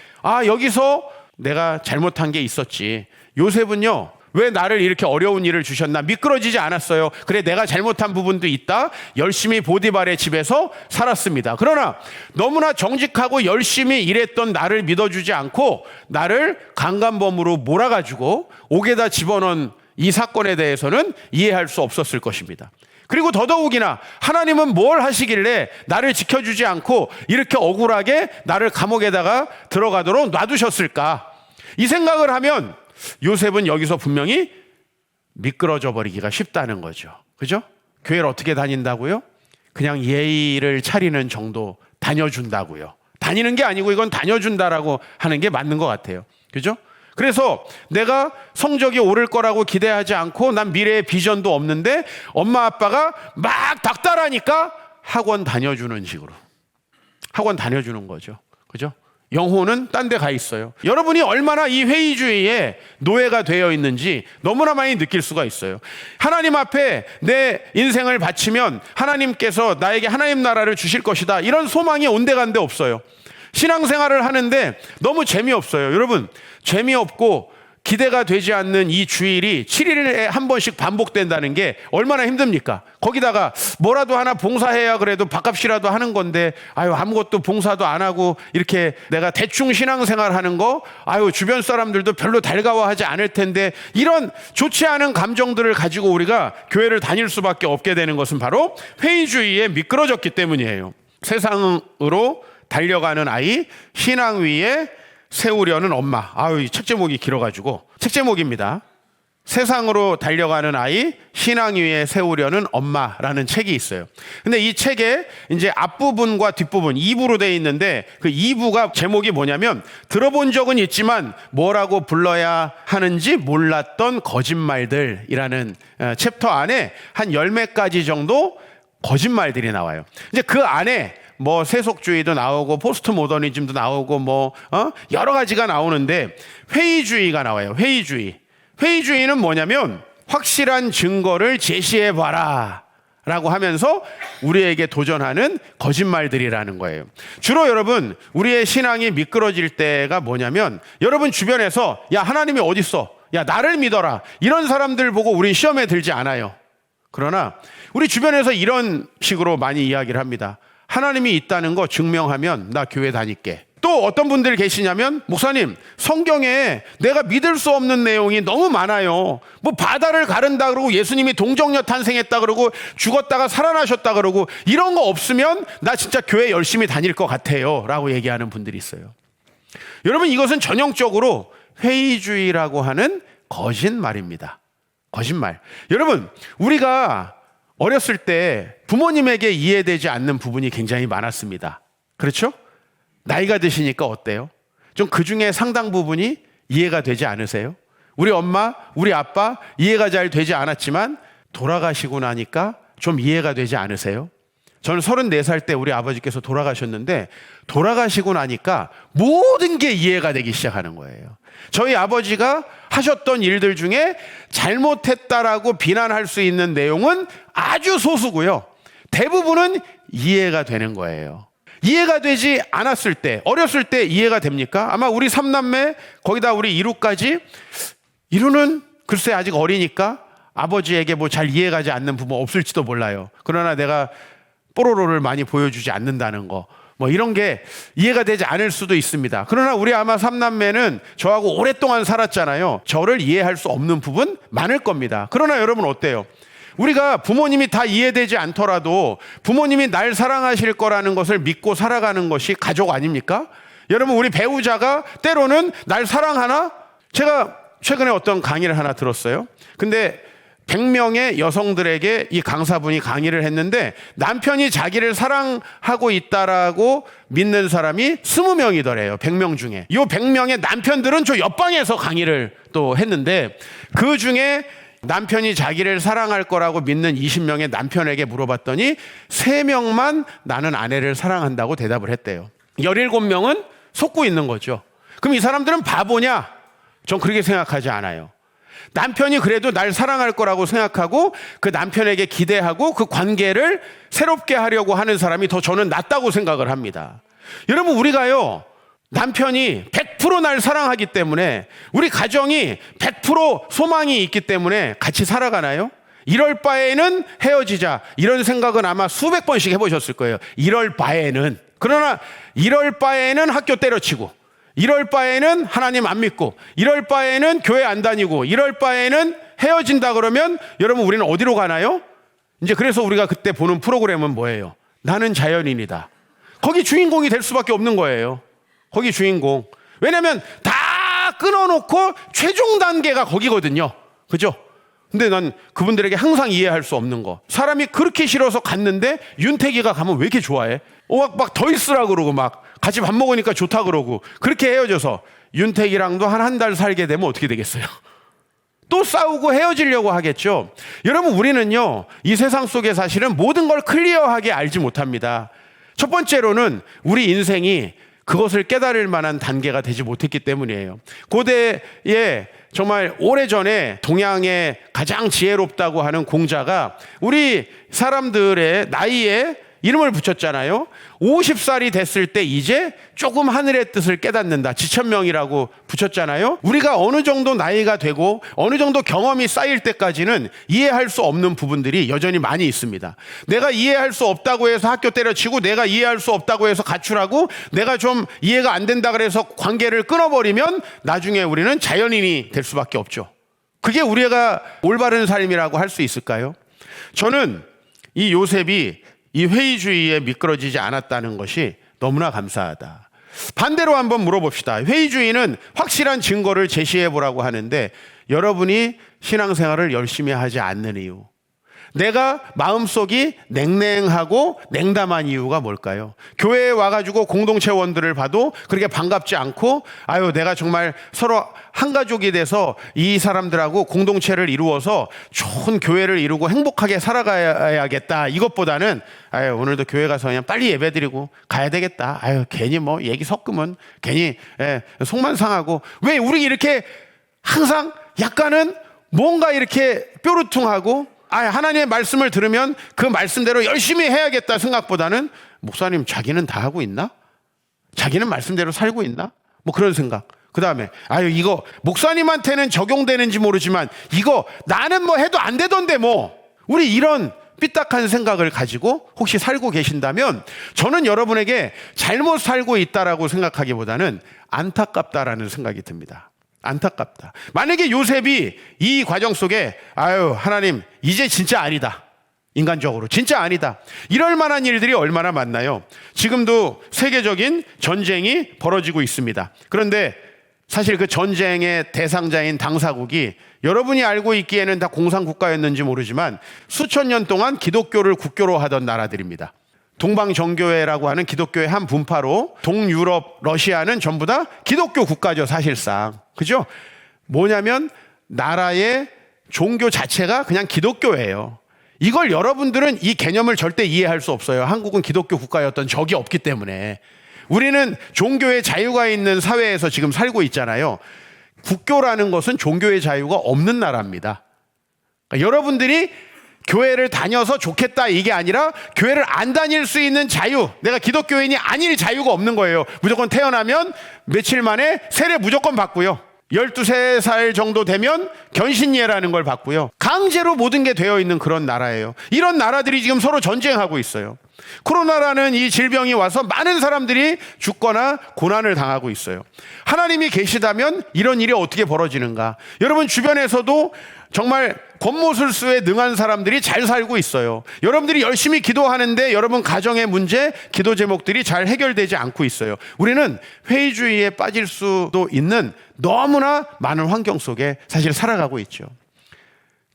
여기서 내가 잘못한 게 있었지. 요셉은요, 왜 나를 이렇게 어려운 일을 주셨나? 미끄러지지 않았어요. 그래, 내가 잘못한 부분도 있다. 열심히 보디발의 집에서 살았습니다. 그러나 너무나 정직하고 열심히 일했던 나를 믿어주지 않고 나를 강간범으로 몰아가지고 옥에다 집어넣은 이 사건에 대해서는 이해할 수 없었을 것입니다. 그리고 더더욱이나 하나님은 뭘 하시길래 나를 지켜주지 않고 이렇게 억울하게 나를 감옥에다가 들어가도록 놔두셨을까? 이 생각을 하면 요셉은 여기서 분명히 미끄러져 버리기가 쉽다는 거죠. 그죠? 교회를 어떻게 다닌다고요? 그냥 예의를 차리는 정도 다녀준다고요. 다니는 게 아니고 이건 다녀준다라고 하는 게 맞는 것 같아요. 그죠? 그래서 내가 성적이 오를 거라고 기대하지 않고 난 미래의 비전도 없는데 엄마 아빠가 막 닥달하니까 학원 다녀주는 식으로. 학원 다녀주는 거죠. 그죠? 영혼은 딴 데 가 있어요. 여러분이 얼마나 이 회의주의에 노예가 되어 있는지 너무나 많이 느낄 수가 있어요. 하나님 앞에 내 인생을 바치면 하나님께서 나에게 하나님 나라를 주실 것이다. 이런 소망이 온데간데 없어요. 신앙생활을 하는데 너무 재미없어요. 여러분, 재미없고 기대가 되지 않는 이 주일이 7일에 한 번씩 반복된다는 게 얼마나 힘듭니까? 거기다가 뭐라도 하나 봉사해야 그래도 밥값이라도 하는 건데 아무것도 봉사도 안 하고 이렇게 내가 대충 신앙생활 하는 거 주변 사람들도 별로 달가워하지 않을 텐데 이런 좋지 않은 감정들을 가지고 우리가 교회를 다닐 수밖에 없게 되는 것은 바로 회의주의에 미끄러졌기 때문이에요. 세상으로 달려가는 아이, 신앙 위에 세우려는 엄마. 이 책 제목이 길어가지고 책 제목입니다. 세상으로 달려가는 아이, 신앙 위에 세우려는 엄마라는 책이 있어요. 근데 이 책에 이제 앞부분과 뒷부분 2부로 되어 있는데 그 2부가 제목이 뭐냐면 들어본 적은 있지만 뭐라고 불러야 하는지 몰랐던 거짓말들이라는 챕터 안에 한 10몇 가지 정도 거짓말들이 나와요. 이제 그 안에 뭐 세속주의도 나오고 포스트 모더니즘도 나오고 여러 가지가 나오는데 회의주의가 나와요. 회의주의는 뭐냐면 확실한 증거를 제시해 봐라 라고 하면서 우리에게 도전하는 거짓말들이라는 거예요. 주로 여러분, 우리의 신앙이 미끄러질 때가 뭐냐면 여러분 주변에서 야, 하나님이 어디 있어? 야, 나를 믿어라. 이런 사람들 보고 우린 시험에 들지 않아요. 그러나 우리 주변에서 이런 식으로 많이 이야기를 합니다. 하나님이 있다는 거 증명하면 나 교회 다닐게. 또 어떤 분들이 계시냐면 목사님, 성경에 내가 믿을 수 없는 내용이 너무 많아요. 뭐 바다를 가른다 그러고 예수님이 동정녀 탄생했다 그러고 죽었다가 살아나셨다 그러고 이런 거 없으면 나 진짜 교회 열심히 다닐 것 같아요 라고 얘기하는 분들이 있어요. 여러분, 이것은 전형적으로 회의주의라고 하는 거짓말입니다. 거짓말. 여러분, 우리가 어렸을 때 부모님에게 이해되지 않는 부분이 굉장히 많았습니다. 그렇죠? 나이가 드시니까 어때요? 좀 그 중에 상당 부분이 이해가 되지 않으세요? 우리 엄마, 우리 아빠 이해가 잘 되지 않았지만 돌아가시고 나니까 좀 이해가 되지 않으세요? 저는 34살 때 우리 아버지께서 돌아가셨는데 돌아가시고 나니까 모든 게 이해가 되기 시작하는 거예요. 저희 아버지가 하셨던 일들 중에 잘못했다라고 비난할 수 있는 내용은 아주 소수고요. 대부분은 이해가 되는 거예요. 이해가 되지 않았을 때, 어렸을 때 이해가 됩니까? 아마 우리 3남매, 거기다 우리 이루까지, 이루는 글쎄 아직 어리니까 아버지에게 뭐 잘 이해가지 않는 부분 없을지도 몰라요. 그러나 내가 뽀로로를 많이 보여주지 않는다는 거, 뭐 이런 게 이해가 되지 않을 수도 있습니다. 그러나 우리 아마 3남매는 저하고 오랫동안 살았잖아요. 저를 이해할 수 없는 부분 많을 겁니다. 그러나 여러분 어때요? 우리가 부모님이 다 이해되지 않더라도 부모님이 날 사랑하실 거라는 것을 믿고 살아가는 것이 가족 아닙니까? 여러분, 우리 배우자가 때로는 날 사랑하나? 제가 최근에 어떤 강의를 하나 들었어요. 근데 100명의 여성들에게 이 강사분이 강의를 했는데 남편이 자기를 사랑하고 있다라고 믿는 사람이 20명이더래요. 100명 중에. 이 100명의 남편들은 저 옆방에서 강의를 또 했는데 그 중에 남편이 자기를 사랑할 거라고 믿는 20명의 남편에게 물어봤더니 3명만 나는 아내를 사랑한다고 대답을 했대요. 17명은 속고 있는 거죠. 그럼 이 사람들은 바보냐? 전 그렇게 생각하지 않아요. 남편이 그래도 날 사랑할 거라고 생각하고 그 남편에게 기대하고 그 관계를 새롭게 하려고 하는 사람이 더 저는 낫다고 생각을 합니다. 여러분, 우리가요, 남편이 100% 날 사랑하기 때문에 우리 가정이 100% 소망이 있기 때문에 같이 살아가나요? 이럴 바에는 헤어지자, 이런 생각은 아마 수백 번씩 해보셨을 거예요. 이럴 바에는. 그러나 이럴 바에는 학교 때려치고, 이럴 바에는 하나님 안 믿고, 이럴 바에는 교회 안 다니고, 이럴 바에는 헤어진다 그러면 여러분, 우리는 어디로 가나요? 이제 그래서 우리가 그때 보는 프로그램은 뭐예요? 나는 자연인이다. 거기 주인공이 될 수밖에 없는 거예요. 거기 주인공. 왜냐하면 다 끊어놓고 최종 단계가 거기거든요. 그죠? 근데 난 그분들에게 항상 이해할 수 없는 거, 사람이 그렇게 싫어서 갔는데 윤택이가 가면 왜 이렇게 좋아해? 막 더 있으라 그러고 막 같이 밥 먹으니까 좋다 그러고 그렇게 헤어져서 윤택이랑도 한 달 살게 되면 어떻게 되겠어요? 또 싸우고 헤어지려고 하겠죠. 여러분, 우리는요 이 세상 속에 사실은 모든 걸 클리어하게 알지 못합니다. 첫 번째로는 우리 인생이 그것을 깨달을 만한 단계가 되지 못했기 때문이에요. 고대에 정말 오래전에 동양의 가장 지혜롭다고 하는 공자가 우리 사람들의 나이에 이름을 붙였잖아요. 50살이 됐을 때 이제 조금 하늘의 뜻을 깨닫는다, 지천명이라고 붙였잖아요. 우리가 어느 정도 나이가 되고 어느 정도 경험이 쌓일 때까지는 이해할 수 없는 부분들이 여전히 많이 있습니다. 내가 이해할 수 없다고 해서 학교 때려치고, 내가 이해할 수 없다고 해서 가출하고, 내가 좀 이해가 안 된다 그래서 관계를 끊어버리면 나중에 우리는 자연인이 될 수밖에 없죠. 그게 우리가 올바른 삶이라고 할 수 있을까요? 저는 이 요셉이 이 회의주의에 미끄러지지 않았다는 것이 너무나 감사하다. 반대로 한번 물어봅시다. 회의주의는 확실한 증거를 제시해 보라고 하는데, 여러분이 신앙생활을 열심히 하지 않는 이유, 내가 마음속이 냉랭하고 냉담한 이유가 뭘까요? 교회에 와가지고 공동체원들을 봐도 그렇게 반갑지 않고, 아유 내가 정말 서로 한 가족이 돼서 이 사람들하고 공동체를 이루어서 좋은 교회를 이루고 행복하게 살아가야겠다, 이것보다는 아유 오늘도 교회 가서 그냥 빨리 예배드리고 가야 되겠다, 아유 괜히 뭐 얘기 섞으면 괜히 속만 상하고, 왜 우리 이렇게 항상 약간은 뭔가 이렇게 뾰루퉁하고, 하나님의 말씀을 들으면 그 말씀대로 열심히 해야겠다 생각보다는, 목사님 자기는 다 하고 있나? 자기는 말씀대로 살고 있나? 뭐 그런 생각. 그 다음에 이거 목사님한테는 적용되는지 모르지만 이거 나는 뭐 해도 안 되던데 뭐. 우리 이런 삐딱한 생각을 가지고 혹시 살고 계신다면, 저는 여러분에게 잘못 살고 있다라고 생각하기보다는 안타깝다라는 생각이 듭니다. 안타깝다. 만약에 요셉이 이 과정 속에 하나님 이제 진짜 아니다, 인간적으로 진짜 아니다, 이럴 만한 일들이 얼마나 많나요? 지금도 세계적인 전쟁이 벌어지고 있습니다. 그런데 사실 그 전쟁의 대상자인 당사국이 여러분이 알고 있기에는 다 공산국가였는지 모르지만 수천 년 동안 기독교를 국교로 하던 나라들입니다. 동방정교회라고 하는 기독교의 한 분파로 동유럽, 러시아는 전부 다 기독교 국가죠, 사실상. 그죠? 뭐냐면 나라의 종교 자체가 그냥 기독교예요. 이걸 여러분들은 이 개념을 절대 이해할 수 없어요. 한국은 기독교 국가였던 적이 없기 때문에. 우리는 종교의 자유가 있는 사회에서 지금 살고 있잖아요. 국교라는 것은 종교의 자유가 없는 나라입니다. 그러니까 여러분들이 교회를 다녀서 좋겠다 이게 아니라 교회를 안 다닐 수 있는 자유, 내가 기독교인이 아닐 자유가 없는 거예요. 무조건 태어나면 며칠 만에 세례 무조건 받고요, 12살 정도 되면 견신예라는 걸 받고요, 강제로 모든 게 되어 있는 그런 나라예요. 이런 나라들이 지금 서로 전쟁하고 있어요. 코로나라는 이 질병이 와서 많은 사람들이 죽거나 고난을 당하고 있어요. 하나님이 계시다면 이런 일이 어떻게 벌어지는가? 여러분 주변에서도 정말 권모술수에 능한 사람들이 잘 살고 있어요. 여러분들이 열심히 기도하는데 여러분 가정의 문제, 기도 제목들이 잘 해결되지 않고 있어요. 우리는 회의주의에 빠질 수도 있는 너무나 많은 환경 속에 사실 살아가고 있죠.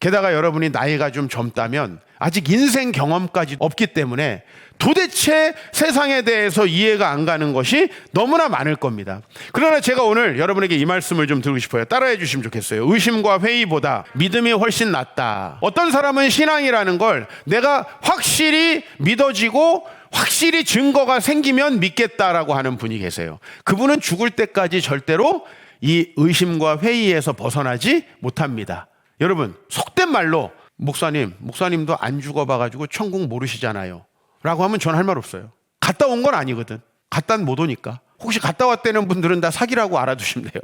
게다가 여러분이 나이가 좀 젊다면 아직 인생 경험까지 없기 때문에 도대체 세상에 대해서 이해가 안 가는 것이 너무나 많을 겁니다. 그러나 제가 오늘 여러분에게 이 말씀을 좀 드리고 싶어요. 따라해 주시면 좋겠어요. 의심과 회의보다 믿음이 훨씬 낫다. 어떤 사람은 신앙이라는 걸 내가 확실히 믿어지고 확실히 증거가 생기면 믿겠다라고 하는 분이 계세요. 그분은 죽을 때까지 절대로 이 의심과 회의에서 벗어나지 못합니다. 여러분, 속된 말로 목사님도 안 죽어봐가지고 천국 모르시잖아요 라고 하면 전 할 말 없어요. 갔다 온 건 아니거든. 갔다는 못 오니까. 혹시 갔다 왔다는 분들은 다 사기라고 알아두시면 돼요.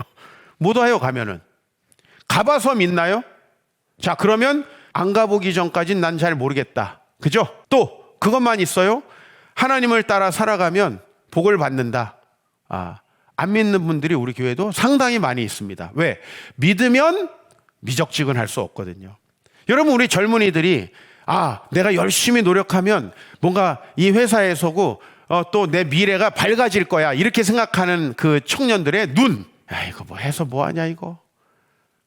못 와요. 가면은. 가봐서 믿나요? 자, 그러면 안 가보기 전까진 난 잘 모르겠다. 그죠? 또 그것만 있어요? 하나님을 따라 살아가면 복을 받는다. 안 믿는 분들이 우리 교회도 상당히 많이 있습니다. 왜? 믿으면 미적지근할 수 없거든요. 여러분, 우리 젊은이들이 내가 열심히 노력하면 뭔가 이 회사에서고 또 내 미래가 밝아질 거야 이렇게 생각하는 그 청년들의 눈, 야, 이거 뭐 해서 뭐 하냐, 이거.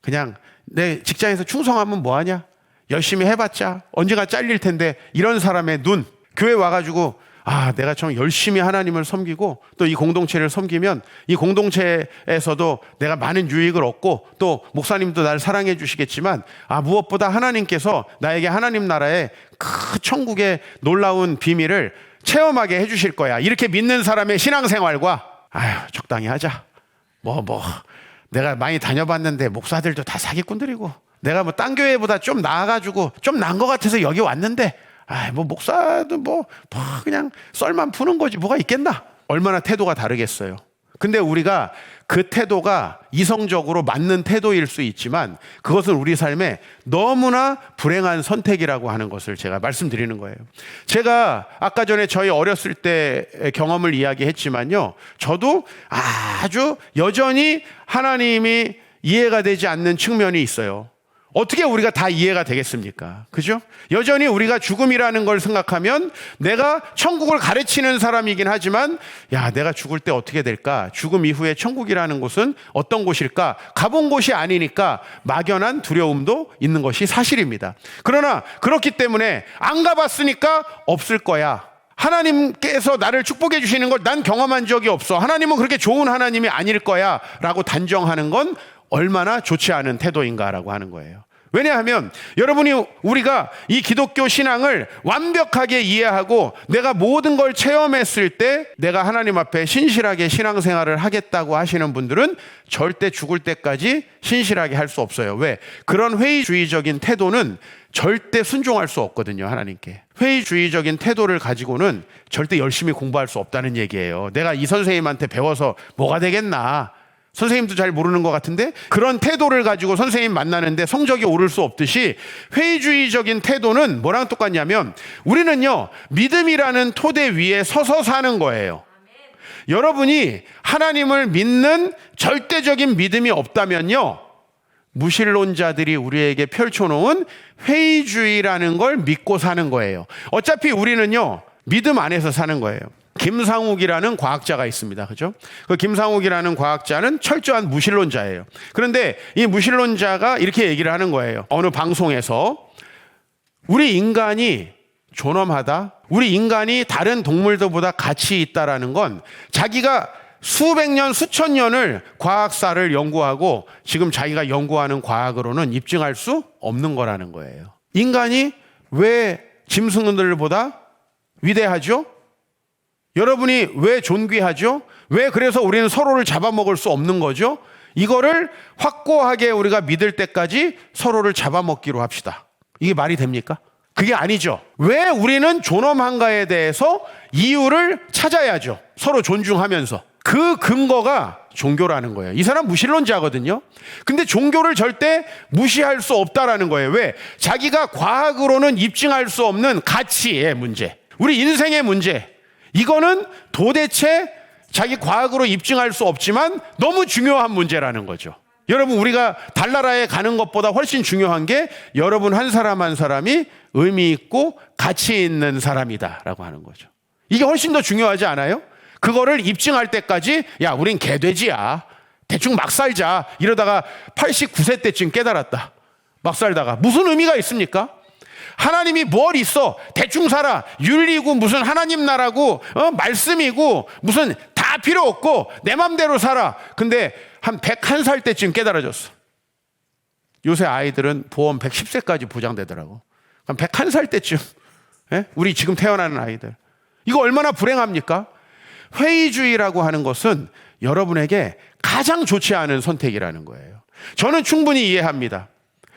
그냥 내 직장에서 충성하면 뭐 하냐? 열심히 해봤자 언젠가 잘릴 텐데, 이런 사람의 눈, 교회 와가지고 내가 좀 열심히 하나님을 섬기고 또 이 공동체를 섬기면 이 공동체에서도 내가 많은 유익을 얻고 또 목사님도 나를 사랑해 주시겠지만 무엇보다 하나님께서 나에게 하나님 나라의 그 천국의 놀라운 비밀을 체험하게 해 주실 거야. 이렇게 믿는 사람의 신앙생활과 적당히 하자. 내가 많이 다녀봤는데 목사들도 다 사기꾼들이고, 내가 딴 교회보다 좀 나아가지고 좀 나은 것 같아서 여기 왔는데 목사도 그냥 썰만 푸는 거지 뭐가 있겠나. 얼마나 태도가 다르겠어요. 근데 우리가 그 태도가 이성적으로 맞는 태도일 수 있지만 그것은 우리 삶에 너무나 불행한 선택이라고 하는 것을 제가 말씀드리는 거예요. 제가 아까 전에 저희 어렸을 때 경험을 이야기했지만요, 저도 아주 여전히 하나님이 이해가 되지 않는 측면이 있어요. 어떻게 우리가 다 이해가 되겠습니까? 그죠? 여전히 우리가 죽음이라는 걸 생각하면 내가 천국을 가르치는 사람이긴 하지만 내가 죽을 때 어떻게 될까? 죽음 이후에 천국이라는 곳은 어떤 곳일까? 가본 곳이 아니니까 막연한 두려움도 있는 것이 사실입니다. 그러나 그렇기 때문에 안 가봤으니까 없을 거야. 하나님께서 나를 축복해 주시는 걸 난 경험한 적이 없어. 하나님은 그렇게 좋은 하나님이 아닐 거야 라고 단정하는 건 얼마나 좋지 않은 태도인가라고 하는 거예요. 왜냐하면 우리가 이 기독교 신앙을 완벽하게 이해하고 내가 모든 걸 체험했을 때 내가 하나님 앞에 신실하게 신앙생활을 하겠다고 하시는 분들은 절대 죽을 때까지 신실하게 할 수 없어요. 왜? 그런 회의주의적인 태도는 절대 순종할 수 없거든요, 하나님께. 회의주의적인 태도를 가지고는 절대 열심히 공부할 수 없다는 얘기예요. 내가 이 선생님한테 배워서 뭐가 되겠나. 선생님도 잘 모르는 것 같은데 그런 태도를 가지고 선생님 만나는데 성적이 오를 수 없듯이 회의주의적인 태도는 뭐랑 똑같냐면 우리는요, 믿음이라는 토대 위에 서서 사는 거예요. 여러분이 하나님을 믿는 절대적인 믿음이 없다면요, 무신론자들이 우리에게 펼쳐놓은 회의주의라는 걸 믿고 사는 거예요. 어차피 우리는요, 믿음 안에서 사는 거예요. 김상욱이라는 과학자가 있습니다. 그죠? 그 김상욱이라는 과학자는 철저한 무신론자예요. 그런데 이 무신론자가 이렇게 얘기를 하는 거예요. 어느 방송에서 우리 인간이 존엄하다, 우리 인간이 다른 동물들보다 가치 있다라는 건 자기가 수백 년, 수천 년을 과학사를 연구하고 지금 자기가 연구하는 과학으로는 입증할 수 없는 거라는 거예요. 인간이 왜 짐승들보다 위대하죠? 여러분이 왜 존귀하죠? 왜 그래서 우리는 서로를 잡아먹을 수 없는 거죠? 이거를 확고하게 우리가 믿을 때까지 서로를 잡아먹기로 합시다. 이게 말이 됩니까? 그게 아니죠. 왜 우리는 존엄한가에 대해서 이유를 찾아야죠. 서로 존중하면서. 그 근거가 종교라는 거예요. 이 사람 무신론자거든요. 근데 종교를 절대 무시할 수 없다라는 거예요. 왜? 자기가 과학으로는 입증할 수 없는 가치의 문제, 우리 인생의 문제, 이거는 도대체 자기 과학으로 입증할 수 없지만 너무 중요한 문제라는 거죠. 여러분, 우리가 달나라에 가는 것보다 훨씬 중요한 게 여러분 한 사람 한 사람이 의미 있고 가치 있는 사람이다라고 하는 거죠. 이게 훨씬 더 중요하지 않아요? 그거를 입증할 때까지 우린 개돼지야, 대충 막 살자 이러다가 89세 때쯤 깨달았다. 막 살다가 무슨 의미가 있습니까? 하나님이 뭘 있어? 대충 살아. 윤리고 무슨 하나님 나라고 말씀이고 무슨 다 필요 없고 내 맘대로 살아. 근데 한 101살 때쯤 깨달아졌어. 요새 아이들은 보험 110세까지 보장되더라고. 한 101살 때쯤, 우리 지금 태어나는 아이들, 이거 얼마나 불행합니까? 회의주의라고 하는 것은 여러분에게 가장 좋지 않은 선택이라는 거예요. 저는 충분히 이해합니다.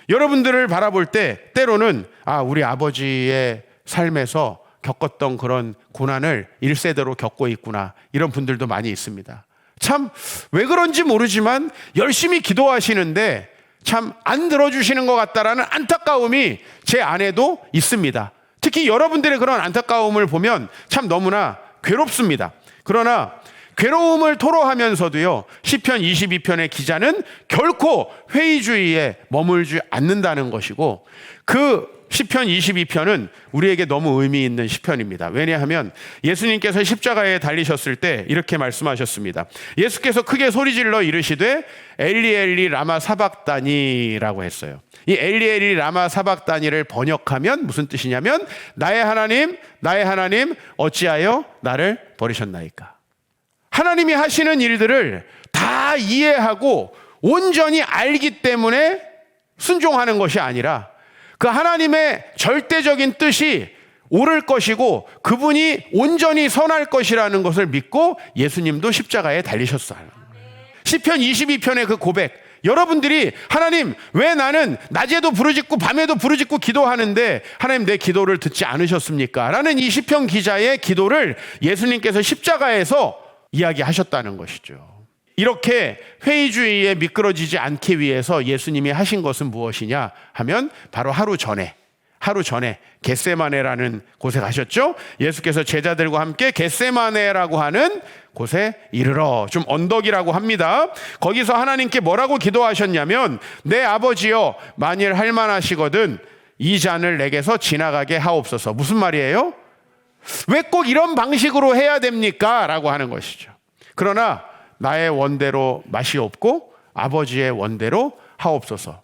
여러분들을 바라볼 때 때로는 우리 아버지의 삶에서 겪었던 그런 고난을 1세대로 겪고 있구나, 이런 분들도 많이 있습니다. 참 왜 그런지 모르지만 열심히 기도하시는데 참 안 들어주시는 것 같다라는 안타까움이 제 안에도 있습니다. 특히 여러분들의 그런 안타까움을 보면 참 너무나 괴롭습니다. 그러나 괴로움을 토로하면서도요, 시편 22편의 기자는 결코 회의주의에 머물지 않는다는 것이고, 그 시편 22편은 우리에게 너무 의미 있는 시편입니다. 왜냐하면 예수님께서 십자가에 달리셨을 때 이렇게 말씀하셨습니다. 예수께서 크게 소리질러 이르시되 엘리 엘리 라마 사박다니라고 했어요. 이 엘리 엘리 라마 사박다니를 번역하면 무슨 뜻이냐면 나의 하나님 어찌하여 나를 버리셨나이까. 하나님이 하시는 일들을 다 이해하고 온전히 알기 때문에 순종하는 것이 아니라 그 하나님의 절대적인 뜻이 옳을 것이고 그분이 온전히 선할 것이라는 것을 믿고 예수님도 십자가에 달리셨어요. 시편 22편의 그 고백, 여러분들이 하나님 왜 나는 낮에도 부르짖고 밤에도 부르짖고 기도하는데 하나님 내 기도를 듣지 않으셨습니까? 라는 이 시편 기자의 기도를 예수님께서 십자가에서 이야기하셨다는 것이죠. 이렇게 회의주의에 미끄러지지 않기 위해서 예수님이 하신 것은 무엇이냐 하면 바로 하루 전에 겟세마네라는 곳에 가셨죠. 예수께서 제자들과 함께 겟세마네라고 하는 곳에 이르러, 좀 언덕이라고 합니다. 거기서 하나님께 뭐라고 기도하셨냐면 내 아버지여 만일 할만하시거든 이 잔을 내게서 지나가게 하옵소서. 무슨 말이에요? 왜 꼭 이런 방식으로 해야 됩니까? 라고 하는 것이죠. 그러나 나의 원대로 마시옵고 아버지의 원대로 하옵소서.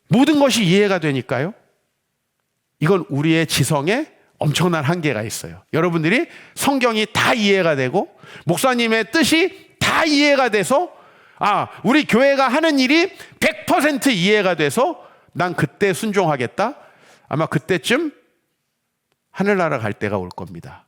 모든 것이 이해가 되니까요. 이건 우리의 지성에 엄청난 한계가 있어요. 여러분들이 성경이 다 이해가 되고 목사님의 뜻이 다 이해가 돼서 우리 교회가 하는 일이 100% 이해가 돼서 난 그때 순종하겠다. 아마 그때쯤 하늘나라 갈 때가 올 겁니다.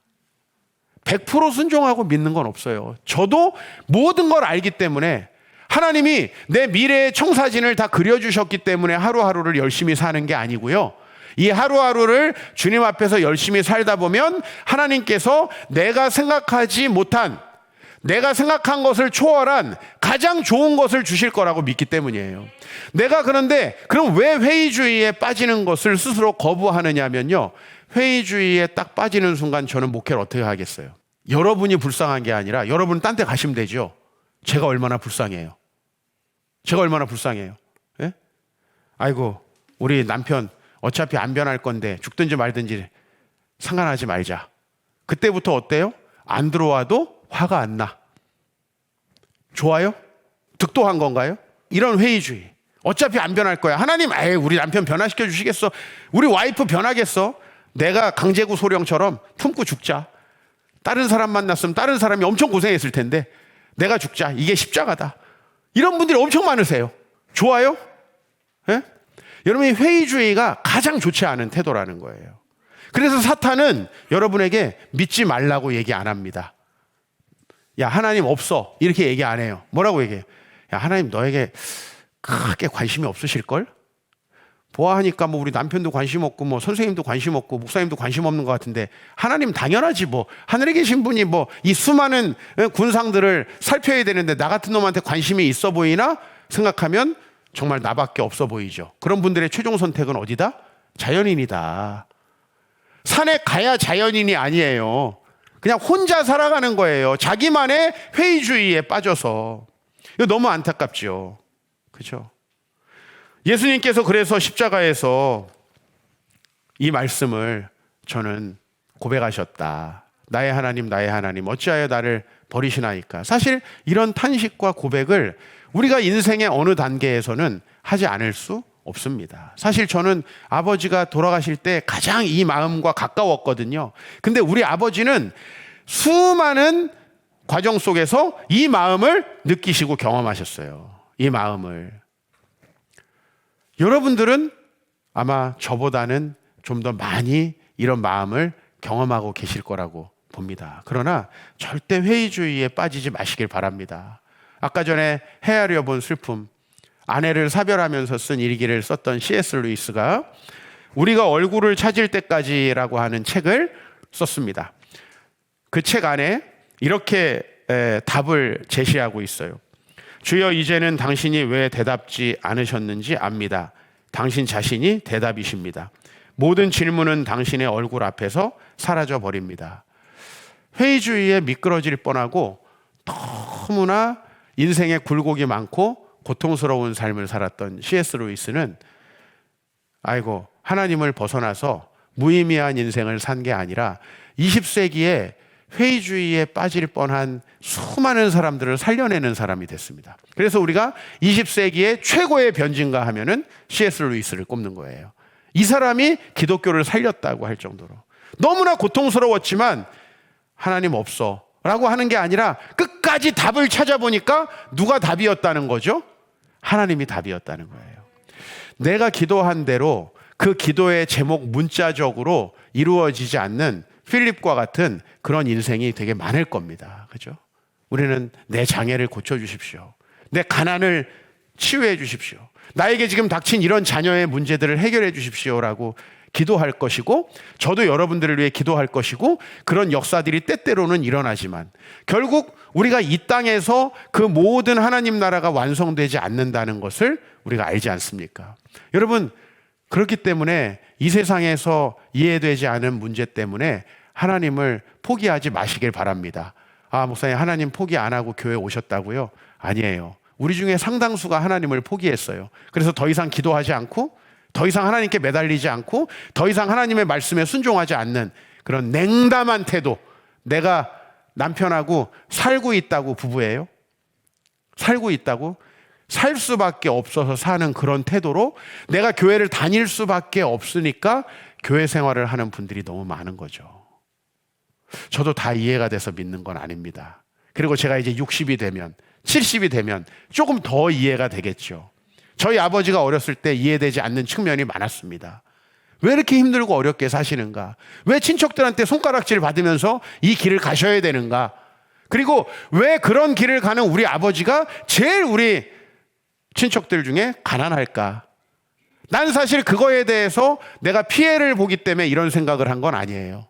100% 순종하고 믿는 건 없어요. 저도 모든 걸 알기 때문에 하나님이 내 미래의 청사진을 다 그려주셨기 때문에 하루하루를 열심히 사는 게 아니고요. 이 하루하루를 주님 앞에서 열심히 살다 보면 하나님께서 내가 생각한 것을 초월한 가장 좋은 것을 주실 거라고 믿기 때문이에요. 내가 그런데 그럼 왜 회의주의에 빠지는 것을 스스로 거부하느냐면요. 회의주의에 딱 빠지는 순간 저는 목회를 어떻게 하겠어요? 여러분이 불쌍한 게 아니라 여러분은 딴 데 가시면 되죠. 제가 얼마나 불쌍해요. 예? 아이고 우리 남편 어차피 안 변할 건데 죽든지 말든지 상관하지 말자. 그때부터 어때요? 안 들어와도 화가 안 나. 좋아요? 득도한 건가요? 이런 회의주의. 어차피 안 변할 거야. 하나님, 우리 남편 변화시켜 주시겠어? 우리 와이프 변하겠어? 내가 강제구 소령처럼 품고 죽자. 다른 사람 만났으면 다른 사람이 엄청 고생했을 텐데 내가 죽자. 이게 십자가다. 이런 분들이 엄청 많으세요. 좋아요? 예? 여러분이 회의주의가 가장 좋지 않은 태도라는 거예요. 그래서 사탄은 여러분에게 믿지 말라고 얘기 안 합니다. 야, 하나님 없어. 이렇게 얘기 안 해요. 뭐라고 얘기해요? 야, 하나님 너에게 크게 관심이 없으실걸? 보아하니까 뭐 우리 남편도 관심 없고 뭐 선생님도 관심 없고 목사님도 관심 없는 것 같은데 하나님 당연하지 뭐. 하늘에 계신 분이 뭐 이 수많은 군상들을 살펴야 되는데 나 같은 놈한테 관심이 있어 보이나 생각하면 정말 나밖에 없어 보이죠. 그런 분들의 최종 선택은 어디다? 자연인이다. 산에 가야 자연인이 아니에요. 그냥 혼자 살아가는 거예요. 자기만의 회의주의에 빠져서. 이거 너무 안타깝죠. 그렇죠? 예수님께서 그래서 십자가에서 이 말씀을 저는 고백하셨다. 나의 하나님 어찌하여 나를 버리시나이까. 사실 이런 탄식과 고백을 우리가 인생의 어느 단계에서는 하지 않을 수 없습니다. 사실 저는 아버지가 돌아가실 때 가장 이 마음과 가까웠거든요. 근데 우리 아버지는 수많은 과정 속에서 이 마음을 느끼시고 경험하셨어요. 이 마음을. 여러분들은 아마 저보다는 좀 더 많이 이런 마음을 경험하고 계실 거라고 봅니다. 그러나 절대 회의주의에 빠지지 마시길 바랍니다. 아까 전에 헤아려 본 슬픔, 아내를 사별하면서 쓴 일기를 썼던 C.S. 루이스가 우리가 얼굴을 찾을 때까지라고 하는 책을 썼습니다. 그 책 안에 이렇게 답을 제시하고 있어요. 주여, 이제는 당신이 왜 대답지 않으셨는지 압니다. 당신 자신이 대답이십니다. 모든 질문은 당신의 얼굴 앞에서 사라져 버립니다. 회의주의에 미끄러질 뻔하고 너무나 인생에 굴곡이 많고 고통스러운 삶을 살았던 C.S. 루이스는 하나님을 벗어나서 무의미한 인생을 산 게 아니라 20세기에 회의주의에 빠질 뻔한 수많은 사람들을 살려내는 사람이 됐습니다. 그래서 우리가 20세기의 최고의 변진가 하면은 C.S. 루이스를 꼽는 거예요. 이 사람이 기독교를 살렸다고 할 정도로. 너무나 고통스러웠지만 하나님 없어 라고 하는 게 아니라 끝까지 답을 찾아보니까 누가 답이었다는 거죠? 하나님이 답이었다는 거예요. 내가 기도한 대로 그 기도의 제목 문자적으로 이루어지지 않는 필립과 같은 그런 인생이 되게 많을 겁니다. 그죠? 우리는 내 장애를 고쳐주십시오. 내 가난을 치유해 주십시오. 나에게 지금 닥친 이런 자녀의 문제들을 해결해 주십시오라고 기도할 것이고, 저도 여러분들을 위해 기도할 것이고, 그런 역사들이 때때로는 일어나지만 결국 우리가 이 땅에서 그 모든 하나님 나라가 완성되지 않는다는 것을 우리가 알지 않습니까? 여러분, 그렇기 때문에 이 세상에서 이해되지 않은 문제 때문에 하나님을 포기하지 마시길 바랍니다. 아, 목사님, 하나님 포기 안 하고 교회 오셨다고요? 아니에요. 우리 중에 상당수가 하나님을 포기했어요. 그래서 더 이상 기도하지 않고, 더 이상 하나님께 매달리지 않고, 더 이상 하나님의 말씀에 순종하지 않는 그런 냉담한 태도. 내가 남편하고 살고 있다고 부부예요? 살고 있다고? 살 수밖에 없어서 사는 그런 태도로 내가 교회를 다닐 수밖에 없으니까 교회 생활을 하는 분들이 너무 많은 거죠. 저도 다 이해가 돼서 믿는 건 아닙니다. 그리고 제가 이제 60이 되면, 70이 되면 조금 더 이해가 되겠죠. 저희 아버지가 어렸을 때 이해되지 않는 측면이 많았습니다. 왜 이렇게 힘들고 어렵게 사시는가? 왜 친척들한테 손가락질 받으면서 이 길을 가셔야 되는가? 그리고 왜 그런 길을 가는 우리 아버지가 제일 우리 친척들 중에 가난할까? 난 사실 그거에 대해서 내가 피해를 보기 때문에 이런 생각을 한 건 아니에요.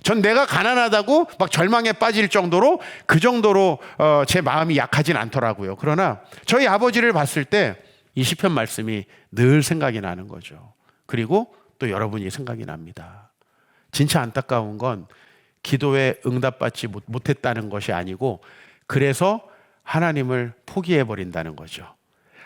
전 내가 가난하다고 막 절망에 빠질 정도로 그 정도로 제 마음이 약하진 않더라고요. 그러나 저희 아버지를 봤을 때 이 시편 말씀이 늘 생각이 나는 거죠. 그리고 또 여러분이 생각이 납니다. 진짜 안타까운 건 기도에 응답받지 못했다는 것이 아니고, 그래서 하나님을 포기해버린다는 거죠.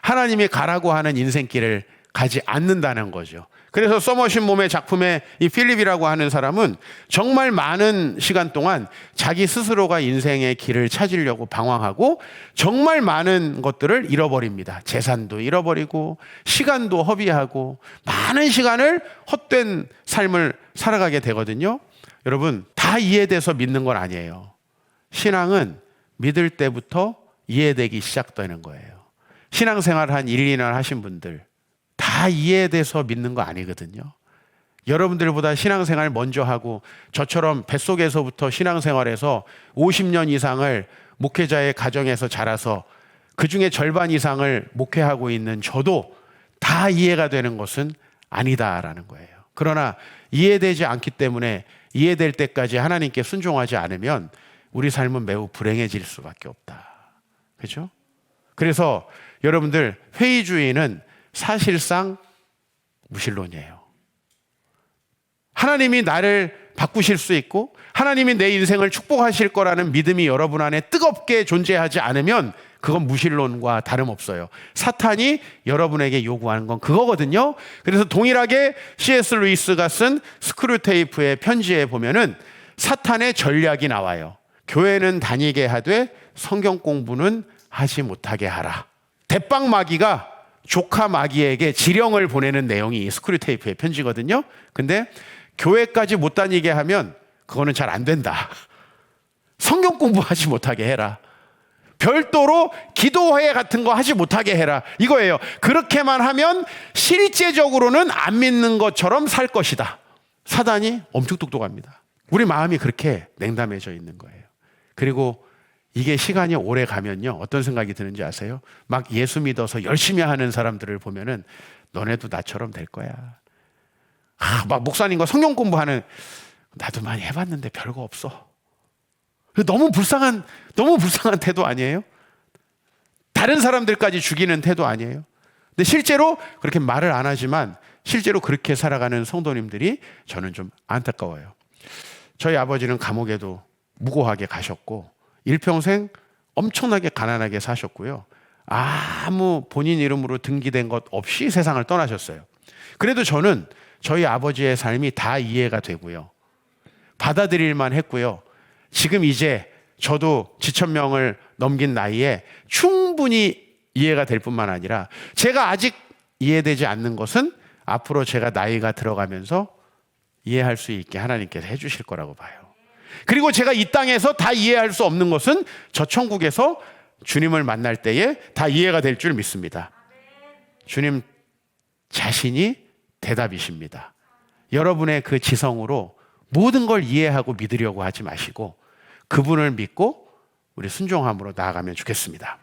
하나님이 가라고 하는 인생길을 가지 않는다는 거죠. 그래서 서머신 몸의 작품의 이 필립이라고 하는 사람은 정말 많은 시간 동안 자기 스스로가 인생의 길을 찾으려고 방황하고 정말 많은 것들을 잃어버립니다. 재산도 잃어버리고 시간도 허비하고 많은 시간을 헛된 삶을 살아가게 되거든요. 여러분, 다 이해돼서 믿는 건 아니에요. 신앙은 믿을 때부터 이해되기 시작되는 거예요. 신앙생활 한 1, 2년 하신 분들 다 이해돼서 믿는 거 아니거든요. 여러분들보다 신앙생활 먼저 하고 저처럼 뱃속에서부터 신앙생활에서 50년 이상을 목회자의 가정에서 자라서 그중에 절반 이상을 목회하고 있는 저도 다 이해가 되는 것은 아니다라는 거예요. 그러나 이해되지 않기 때문에 이해될 때까지 하나님께 순종하지 않으면 우리 삶은 매우 불행해질 수밖에 없다. 그렇죠? 그래서 여러분들, 회의주의는 사실상 무신론이에요. 하나님이 나를 바꾸실 수 있고 하나님이 내 인생을 축복하실 거라는 믿음이 여러분 안에 뜨겁게 존재하지 않으면 그건 무신론과 다름없어요. 사탄이 여러분에게 요구하는 건 그거거든요. 그래서 동일하게 C.S. 루이스가 쓴 스크루테이프의 편지에 보면은 사탄의 전략이 나와요. 교회는 다니게 하되 성경 공부는 하지 못하게 하라. 대빵 마귀가 조카 마귀에게 지령을 보내는 내용이 이 스크루테이프의 편지거든요. 근데 교회까지 못 다니게 하면 그거는 잘 안 된다. 성경 공부하지 못하게 해라. 별도로 기도회 같은 거 하지 못하게 해라. 이거예요. 그렇게만 하면 실제적으로는 안 믿는 것처럼 살 것이다. 사단이 엄청 똑똑합니다. 우리 마음이 그렇게 냉담해져 있는 거예요. 그리고 이게 시간이 오래 가면요, 어떤 생각이 드는지 아세요? 막 예수 믿어서 열심히 하는 사람들을 보면은 너네도 나처럼 될 거야. 막 목사님과 성경 공부하는, 나도 많이 해봤는데 별거 없어. 너무 불쌍한 태도 아니에요? 다른 사람들까지 죽이는 태도 아니에요? 근데 실제로 그렇게 말을 안 하지만 실제로 그렇게 살아가는 성도님들이 저는 좀 안타까워요. 저희 아버지는 감옥에도 무고하게 가셨고 일평생 엄청나게 가난하게 사셨고요. 아무 본인 이름으로 등기된 것 없이 세상을 떠나셨어요. 그래도 저는 저희 아버지의 삶이 다 이해가 되고요. 받아들일만 했고요. 지금 이제 저도 지천명을 넘긴 나이에 충분히 이해가 될 뿐만 아니라 제가 아직 이해되지 않는 것은 앞으로 제가 나이가 들어가면서 이해할 수 있게 하나님께서 해주실 거라고 봐요. 그리고 제가 이 땅에서 다 이해할 수 없는 것은 저 천국에서 주님을 만날 때에 다 이해가 될 줄 믿습니다. 주님 자신이 대답이십니다. 여러분의 그 지성으로 모든 걸 이해하고 믿으려고 하지 마시고 그분을 믿고 우리 순종함으로 나아가면 좋겠습니다.